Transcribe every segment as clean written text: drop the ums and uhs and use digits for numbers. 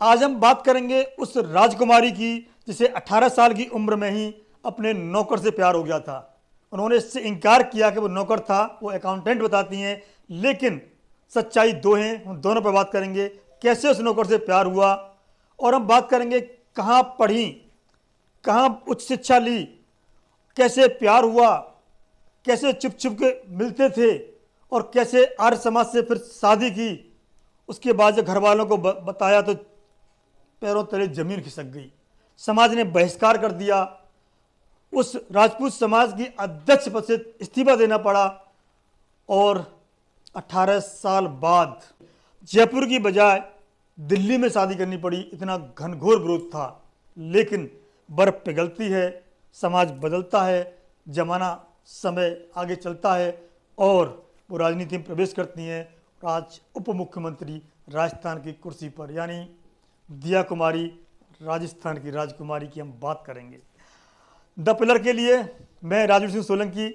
आज हम बात करेंगे उस राजकुमारी की जिसे 18 साल की उम्र में ही अपने नौकर से प्यार हो गया था। उन्होंने इससे इनकार किया कि वो नौकर था, वो अकाउंटेंट बताती हैं, लेकिन सच्चाई दो हैं। हम दोनों पर बात करेंगे कैसे उस नौकर से प्यार हुआ, और हम बात करेंगे कहाँ पढ़ी, कहाँ उच्च शिक्षा ली, कैसे प्यार हुआ, कैसे चुप चुप के मिलते थे, और कैसे आर्य समाज से फिर शादी की। उसके बाद जब घर वालों को बताया तो पैरों तले जमीन खिसक गई। समाज ने बहिष्कार कर दिया। उस राजपूत समाज की अध्यक्ष पद से इस्तीफा देना पड़ा, और 18 साल बाद जयपुर की बजाय दिल्ली में शादी करनी पड़ी। इतना घनघोर विरोध था, लेकिन बर्फ पिघलती है, समाज बदलता है, जमाना समय आगे चलता है, और वो राजनीति में प्रवेश करती हैं। आज उप मुख्यमंत्री राजस्थान की कुर्सी पर, यानी दिया कुमारी, राजस्थान की राजकुमारी की हम बात करेंगे। द पिलर के लिए मैं राजवीर सिंह सोलंकी।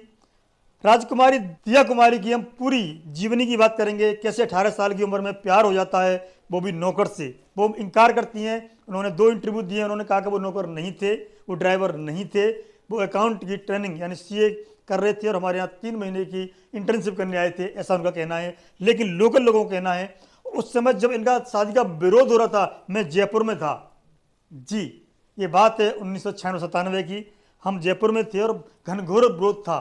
राजकुमारी दिया कुमारी की हम पूरी जीवनी की बात करेंगे। कैसे 18 साल की उम्र में प्यार हो जाता है, वो भी नौकर से। वो इनकार करती हैं। उन्होंने 2 इंटरव्यू दिए। उन्होंने कहा कि वो नौकर नहीं थे, वो ड्राइवर नहीं थे, वो अकाउंट की ट्रेनिंग यानी सीए कर रहे थे और हमारे यहाँ 3 महीने की इंटर्नशिप करने आए थे, ऐसा उनका कहना है। लेकिन लोकल लोगों का कहना है उस समय जब इनका शादी का विरोध हो रहा था, मैं जयपुर में था। जी, ये बात है 1996-97 की। हम जयपुर में थे और घनघोर विरोध था।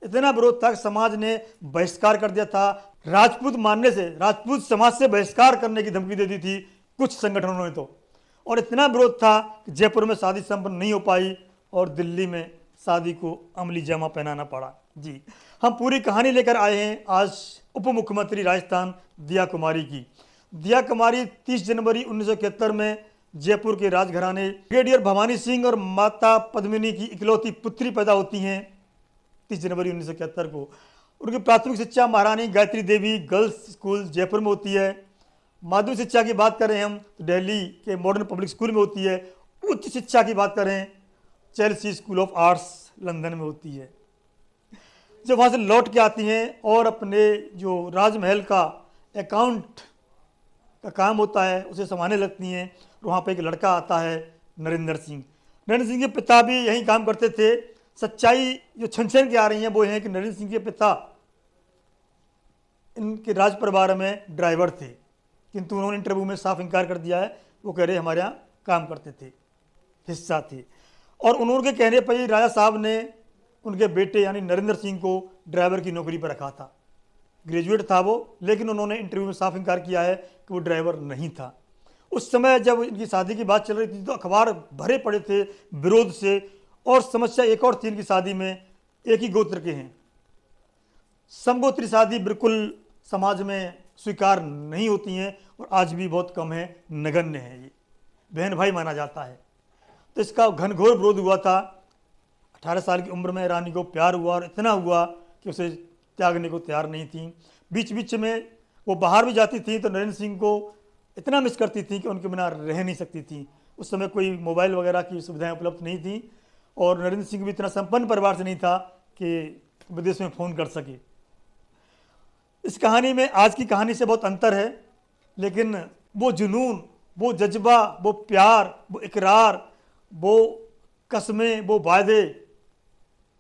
इतना विरोध था कि समाज ने बहिष्कार कर दिया था। राजपूत मानने से, राजपूत समाज से बहिष्कार करने की धमकी दे दी थी कुछ संगठनों ने तो। और इतना विरोध था कि जयपुर में शादी संपन्न नहीं हो पाई और दिल्ली में शादी को अमली जामा पहनाना पड़ा। जी, हम पूरी कहानी लेकर आए हैं आज उप मुख्यमंत्री राजस्थान दिया कुमारी की। दिया कुमारी 30 जनवरी 1971 में जयपुर के राजघराने ब्रिगेडियर भवानी सिंह और माता पद्मिनी की इकलौती पुत्री पैदा होती हैं 30 जनवरी 1971 को। उनकी प्राथमिक शिक्षा महारानी गायत्री देवी गर्ल्स स्कूल जयपुर में होती है। माध्यमिक शिक्षा की बात करें हम तो दिल्ली के मॉडर्न पब्लिक स्कूल में होती है। उच्च शिक्षा की बात करें Chelsea school of arts London में होती है। जब वहाँ से लौट के आती हैं और अपने जो राजमहल का अकाउंट का काम होता है उसे संभालने लगती हैं, वहाँ पे एक लड़का आता है नरेंद्र सिंह। नरेंद्र सिंह के पिता भी यहीं काम करते थे। सच्चाई जो छन छन के आ रही है वो है कि नरेंद्र सिंह के पिता इनके राज परिवार में ड्राइवर थे, किंतु उन्होंने इंटरव्यू में साफ इनकार कर दिया है। वो कह रहे हमारे यहाँ काम करते थे, हिस्सा थे। और उन्होंने कहने पर ही राजा साहब ने उनके बेटे यानी नरेंद्र सिंह को ड्राइवर की नौकरी पर रखा था। ग्रेजुएट था वो, लेकिन उन्होंने इंटरव्यू में साफ इनकार किया है कि वो ड्राइवर नहीं था। उस समय जब इनकी शादी की बात चल रही थी तो अखबार भरे पड़े थे विरोध से। और समस्या एक और थी इनकी शादी में, एक ही गोत्र के हैं। समगोत्री शादी बिल्कुल समाज में स्वीकार नहीं होती हैं और आज भी बहुत कम है, नगण्य है। ये बहन भाई माना जाता है। तो इसका घनघोर विरोध हुआ था। 18 साल की उम्र में रानी को प्यार हुआ और इतना हुआ कि उसे त्यागने को तैयार नहीं थी। बीच बीच में वो बाहर भी जाती थी तो नरेंद्र सिंह को इतना मिस करती थी कि उनके बिना रह नहीं सकती थी। उस समय कोई मोबाइल वगैरह की सुविधाएं उपलब्ध नहीं थी और नरेंद्र सिंह भी इतना संपन्न परिवार से नहीं था कि विदेश में फ़ोन कर सके। इस कहानी में आज की कहानी से बहुत अंतर है, लेकिन वो जुनून, वो जज्बा, वो प्यार, वो इकरार, वो कस्में, वो वायदे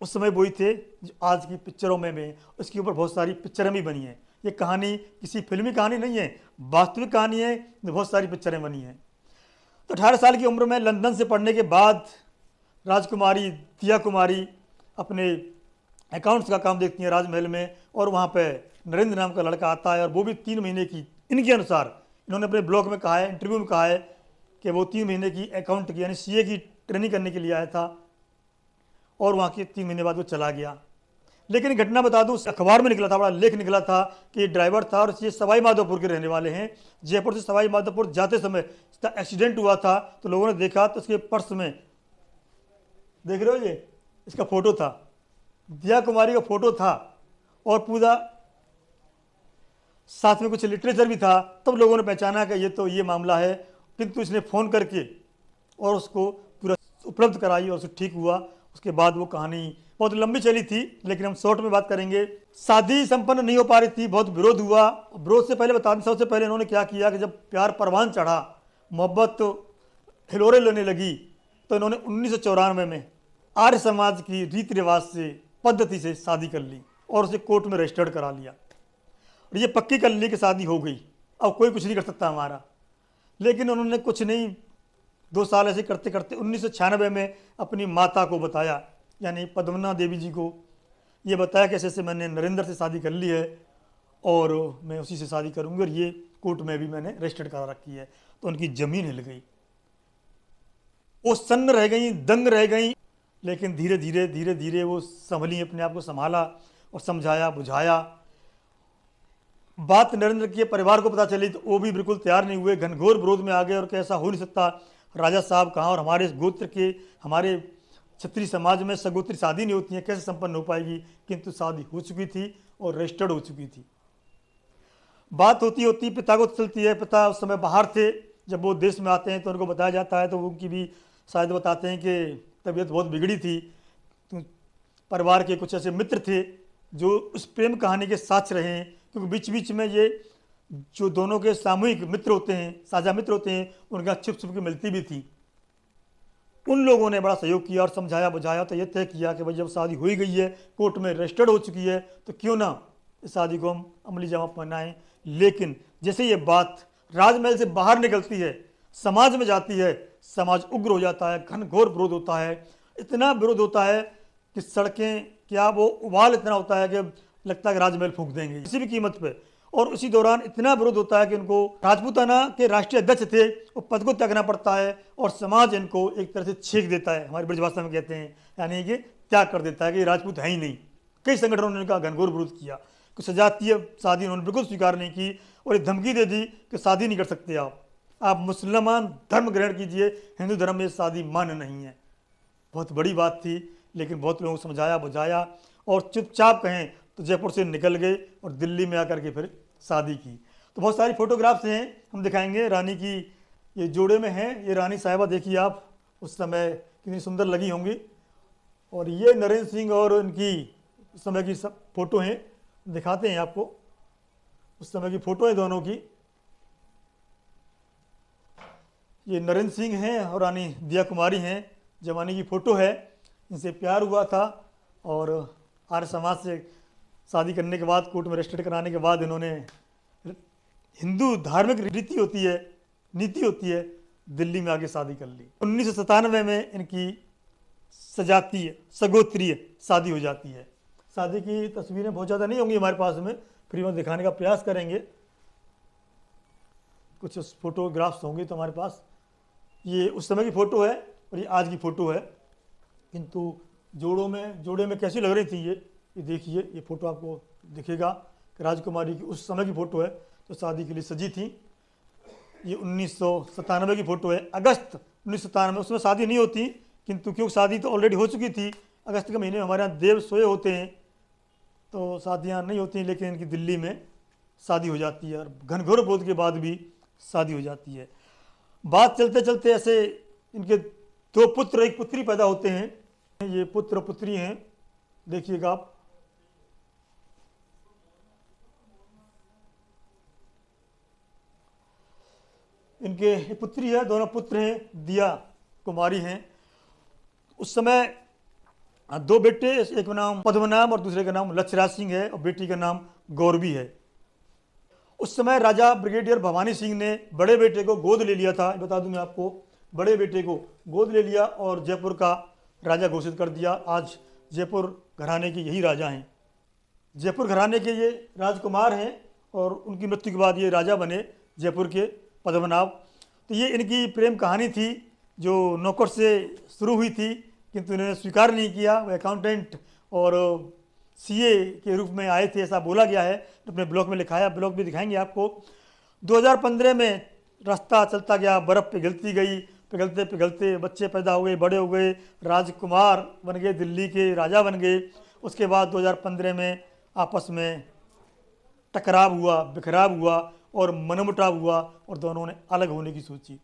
उस समय वही थे जो आज की पिक्चरों में भी। उसके ऊपर बहुत सारी पिक्चरें भी बनी हैं। ये कहानी किसी फिल्मी कहानी नहीं है, वास्तविक कहानी है। बहुत सारी पिक्चरें बनी हैं। तो 18 साल की उम्र में लंदन से पढ़ने के बाद राजकुमारी दिया कुमारी अपने अकाउंट्स का काम देखती हैं राजमहल में, और वहाँ पे नरेंद्र नाम का लड़का आता है और वो भी 3 महीने की, इनके अनुसार इन्होंने अपने ब्लॉग में कहा है, इंटरव्यू में कहा है कि वो 3 महीने की अकाउंट की यानी सीए की ट्रेनिंग करने के लिए आया था और वहाँ के 3 महीने बाद वो चला गया। लेकिन घटना बता दूँ, अखबार में निकला था, बड़ा लेख निकला था कि ड्राइवर था और ये सवाई माधोपुर के रहने वाले हैं। जयपुर से सवाई माधोपुर जाते समय इसका एक्सीडेंट हुआ था तो लोगों ने देखा तो उसके पर्स में, देख रहे हो ये इसका फ़ोटो था, दिया कुमारी का फ़ोटो था और पूरा साथ में कुछ लिटरेचर भी था। तब लोगों ने पहचाना कि ये तो ये मामला है। किंतु इसने फ़ोन करके और उसको पूरा उपलब्ध कराई और उसे ठीक हुआ। उसके बाद वो कहानी बहुत लंबी चली थी, लेकिन हम शॉर्ट में बात करेंगे। शादी संपन्न नहीं हो पा रही थी, बहुत विरोध हुआ। विरोध से पहले बता दें, सबसे पहले इन्होंने क्या किया कि जब प्यार परवान चढ़ा मोहब्बत हिलोरे लेने लगी तो इन्होंने 1994 में आर्य समाज की रीति रिवाज से, पद्धति से शादी कर ली और उसे कोर्ट में रजिस्टर्ड करा लिया और ये पक्की कर ली कि शादी हो गई, अब कोई कुछ नहीं कर सकता हमारा। लेकिन उन्होंने कुछ नहीं, 2 साल ऐसे करते करते 1996 में अपनी माता को बताया, यानी पद्मना देवी जी को ये बताया कि ऐसे ऐसे मैंने नरेंद्र से शादी कर ली है और मैं उसी से शादी करूंगी और ये कोर्ट में भी मैंने रजिस्टर्ड करा रखी है। तो उनकी ज़मीन हिल गई, वो सन्न रह गई, दंग रह गई। लेकिन धीरे धीरे धीरे धीरे वो संभली, अपने आप को संभाला और समझाया बुझाया। बात नरेंद्र के परिवार को पता चली तो वो भी बिल्कुल तैयार नहीं हुए, घनघोर विरोध में आ गए और कैसा हो नहीं सकता, राजा साहब कहाँ, और हमारे गोत्र के, हमारे क्षत्रिय समाज में सगोत्री शादी नहीं होती है, कैसे संपन्न हो पाएगी। किंतु शादी हो चुकी थी और रजिस्टर्ड हो चुकी थी। बात होती होती पिता को चलती है, पिता उस समय बाहर थे, जब वो देश में आते हैं तो उनको बताया जाता है तो उनकी भी शायद बताते हैं कि तबीयत बहुत बिगड़ी थी। तो परिवार के कुछ ऐसे मित्र थे जो उस प्रेम कहानी के साथ रहे हैं, क्योंकि बीच बीच में ये जो दोनों के सामूहिक मित्र होते हैं, साझा मित्र होते हैं, उनका छिप छिप के मिलती भी थी। उन लोगों ने बड़ा सहयोग किया और समझाया बुझाया तो ये तय किया कि भाई जब शादी हो ही गई है, कोर्ट में रजिस्टर्ड हो चुकी है, तो क्यों ना इस शादी को हम अमली जामा पहनाएं। लेकिन जैसे ये बात राजमहल से बाहर निकलती है, समाज में जाती है, समाज उग्र हो जाता है, घनघोर विरोध होता है। इतना विरोध होता है कि सड़कें क्या, वो उबाल इतना होता है कि लगता है कि राजमहल फूंक देंगे किसी भी कीमत पे। और उसी दौरान इतना विरोध होता है कि उनको राजपूताना के राष्ट्रीय अध्यक्ष थे, वो पद को त्यागना पड़ता है और समाज इनको एक तरह से छींक देता है, हमारी ब्रज भाषा में कहते हैं, यानी कि त्याग कर देता है कि राजपूत है ही नहीं। कई संगठनों ने इनका घनघोर विरोध किया कि सजातीय शादी उन्होंने बिल्कुल स्वीकार नहीं की और एक धमकी दे दी कि शादी नहीं कर सकते आप मुसलमान धर्म ग्रहण कीजिए, हिंदू धर्म में शादी मान्य नहीं है। बहुत बड़ी बात थी, लेकिन बहुत लोगों को समझाया बुझाया और चुपचाप कहें तो जयपुर से निकल गए और दिल्ली में आकर के फिर शादी की। तो बहुत सारी फोटोग्राफ्स हैं, हम दिखाएंगे। रानी की ये जोड़े में है, ये रानी साहिबा देखिए आप, उस समय कितनी सुंदर लगी होंगी। और ये नरेंद्र सिंह और इनकी उस समय की सब फोटो हैं, दिखाते हैं आपको। उस समय की फोटो है दोनों की। ये नरेंद्र सिंह हैं और रानी दिया कुमारी हैं, जमाने की फ़ोटो है। इनसे प्यार हुआ था और आर्य समाज से शादी करने के बाद, कोर्ट में रजिस्टर्ड कराने के बाद, इन्होंने हिंदू धार्मिक रीति होती है, नीति होती है, दिल्ली में आके शादी कर ली। 1997 में इनकी सजातीय सगोत्रीय शादी हो जाती है। शादी की तस्वीरें बहुत ज़्यादा नहीं होंगी हमारे पास में, फिर हम दिखाने का प्रयास करेंगे। कुछ फोटोग्राफ्स होंगे तो हमारे पास। ये उस समय की फ़ोटो है और ये आज की फ़ोटो है, किंतु जोड़े में कैसी लग रही थी ये देखिए। ये फ़ोटो आपको दिखेगा कि राजकुमारी की उस समय की फ़ोटो है तो शादी के लिए सजी थी। ये 1997 की फ़ोटो है, अगस्त 1997। उसमें शादी नहीं होती, किंतु क्योंकि शादी तो ऑलरेडी हो चुकी थी। अगस्त के महीने में हमारे यहाँ देव सोए होते हैं तो शादियाँ नहीं होती, लेकिन इनकी दिल्ली में शादी हो जाती है और घनघोर विरोध के बाद भी शादी हो जाती है। बात चलते चलते ऐसे इनके 2 पुत्र 1 पुत्री पैदा होते हैं। ये पुत्र पुत्री हैं, देखिएगा आप। इनके एक पुत्री है, दोनों पुत्र हैं, दिया कुमारी हैं। उस समय 2 बेटे, एक का नाम पद्मनाभ और दूसरे का नाम लक्षराज सिंह है और बेटी का नाम गौरवी है। उस समय राजा ब्रिगेडियर भवानी सिंह ने बड़े बेटे को गोद ले लिया था, बता दूं मैं आपको। बड़े बेटे को गोद ले लिया और जयपुर का राजा घोषित कर दिया। आज जयपुर घराने के यही राजा हैं। जयपुर घराने के ये राजकुमार हैं और उनकी मृत्यु के बाद ये राजा बने जयपुर के, पद्मनाभ। तो ये इनकी प्रेम कहानी थी जो नौकर से शुरू हुई थी, किंतु इन्होंने स्वीकार नहीं किया। वो अकाउंटेंट और सीए के रूप में आए थे, ऐसा बोला गया है, अपने ब्लॉग में लिखाया। ब्लॉग भी दिखाएंगे आपको। 2015 में रास्ता चलता गया, बर्फ़ पिघलती गई, पिघलते पिघलते बच्चे पैदा हो गए, बड़े हो गए, राजकुमार बन गए, दिल्ली के राजा बन गए। उसके बाद 2015 में आपस में टकराव हुआ, बिखराव हुआ और मनमुटाव हुआ और दोनों ने अलग होने की सोची।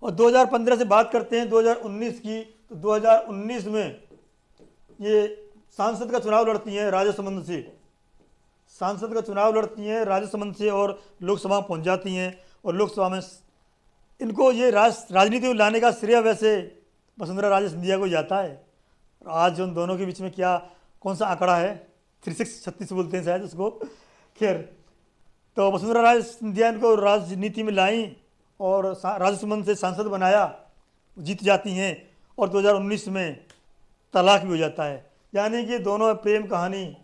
और 2015 से बात करते हैं 2019 की, तो 2019 में ये सांसद का चुनाव लड़ती हैं राजसमंद से। सांसद का चुनाव लड़ती हैं राजसमंद से और लोकसभा में पहुंच जाती हैं और लोकसभा में इनको ये राजनीति में लाने का श्रेय वैसे वसुंधरा राजे सिंधिया को जाता है। आज उन दोनों के बीच में क्या कौन सा आंकड़ा है, 36 बोलते हैं शायद उसको। खैर, तो वसुंधरा राजे सिंधिया इनको राजनीति में लाई और राज्यसभा से सांसद बनाया, जीत जाती हैं और 2019 में तलाक भी हो जाता है। यानी कि दोनों प्रेम कहानी,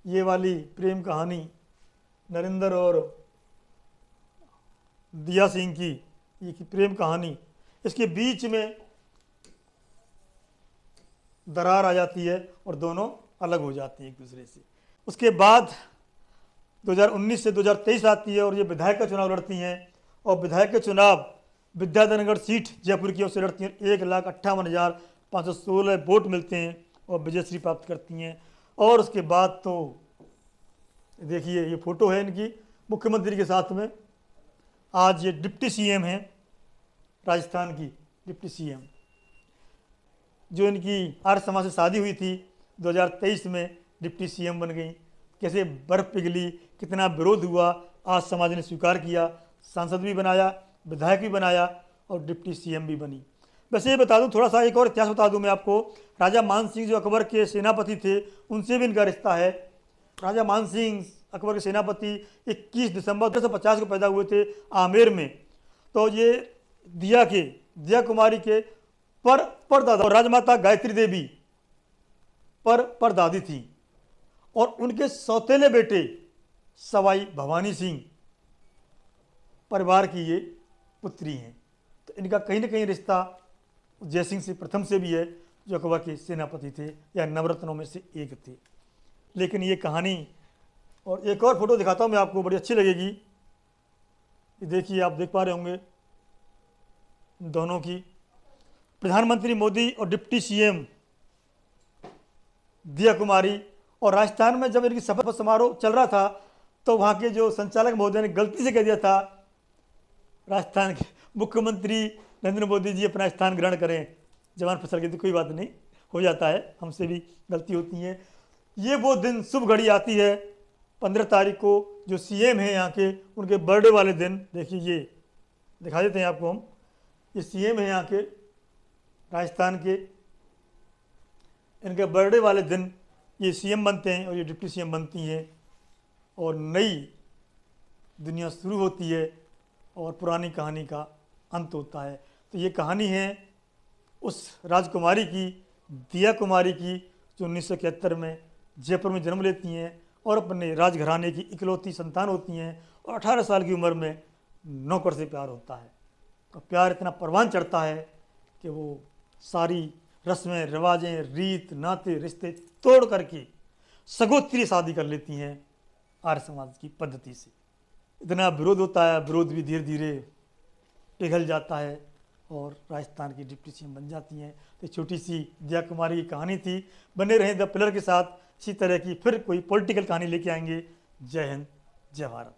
ये वाली प्रेम कहानी नरेंद्र और दिया सिंह की ये प्रेम कहानी, इसके बीच में दरार आ जाती है और दोनों अलग हो जाते हैं एक दूसरे से। उसके बाद 2019 से 2023 आती है और ये विधायक का चुनाव लड़ती हैं और विधायक के चुनाव विद्याधरनगढ़ सीट जयपुर की ओर से लड़ती हैं। 1,58,516 वोट मिलते हैं और विजयश्री प्राप्त करती हैं। और उसके बाद तो देखिए ये फोटो है इनकी मुख्यमंत्री के साथ में। आज ये डिप्टी सीएम हैं, राजस्थान की डिप्टी सीएम, जो इनकी आर्य समाज से शादी हुई थी 2023 में डिप्टी सीएम बन गई। कैसे बर्फ पिघली, कितना विरोध हुआ, आज समाज ने स्वीकार किया, सांसद भी बनाया, विधायक भी बनाया और डिप्टी सीएम भी बनी। वैसे ये बता दूं, थोड़ा सा एक और इतिहास बता दूं मैं आपको। राजा मान सिंह जो अकबर के सेनापति थे, उनसे भी इनका रिश्ता है। राजा मान सिंह अकबर के सेनापति 21 दिसंबर 1850 को पैदा हुए थे आमेर में। तो ये दिया कुमारी के परदादा और राजमाता गायत्री देवी परदादी थी और उनके सौतेले बेटे सवाई भवानी सिंह परिवार की ये पुत्री हैं। तो इनका कहीं ना कहीं रिश्ता जयसिंह से प्रथम से भी है, जो अकबर के सेनापति थे या नवरत्नों में से एक थे। लेकिन ये कहानी, और एक और फोटो दिखाता हूँ मैं आपको, बड़ी अच्छी लगेगी। ये देखिए, आप देख पा रहे होंगे दोनों की, प्रधानमंत्री मोदी और डिप्टी सीएम दिया कुमारी। और राजस्थान में जब इनकी शपथ समारोह चल रहा था तो वहाँ के जो संचालक महोदय ने गलती से कह दिया था राजस्थान के मुख्यमंत्री नरेंद्र मोदी जी अपना स्थान ग्रहण करें। जवान फिसल गई, तो कोई बात नहीं, हो जाता है, हमसे भी गलती होती है। ये वो दिन, शुभ घड़ी आती है 15 तारीख को, जो सीएम हैं यहाँ के, उनके बर्थडे वाले दिन। देखिए ये दिखा देते हैं आपको हम, ये सीएम हैं यहाँ के राजस्थान के, इनके बर्थडे वाले दिन ये सीएम बनते हैं और ये डिप्टी सीएम बनती हैं और नई दुनिया शुरू होती है और पुरानी कहानी का अंत होता है। तो ये कहानी है उस राजकुमारी की, दिया कुमारी की, जो 1971 में जयपुर में जन्म लेती हैं और अपने राजघराने की इकलौती संतान होती हैं और 18 साल की उम्र में नौकर से प्यार होता है। तो प्यार इतना परवान चढ़ता है कि वो सारी रस्में, रिवाजें, रीत नाते, रिश्ते तोड़ करके सगोत्री शादी कर लेती हैं आर्य समाज की पद्धति से। इतना विरोध होता है, विरोध भी धीरे धीरे पिघल जाता है और राजस्थान की डिप्टी सीएम बन जाती हैं। तो छोटी सी दिया कुमारी की कहानी थी। बने रहें द पिलर के साथ, इसी तरह की फिर कोई पॉलिटिकल कहानी लेके आएंगे। जय हिंद, जय भारत।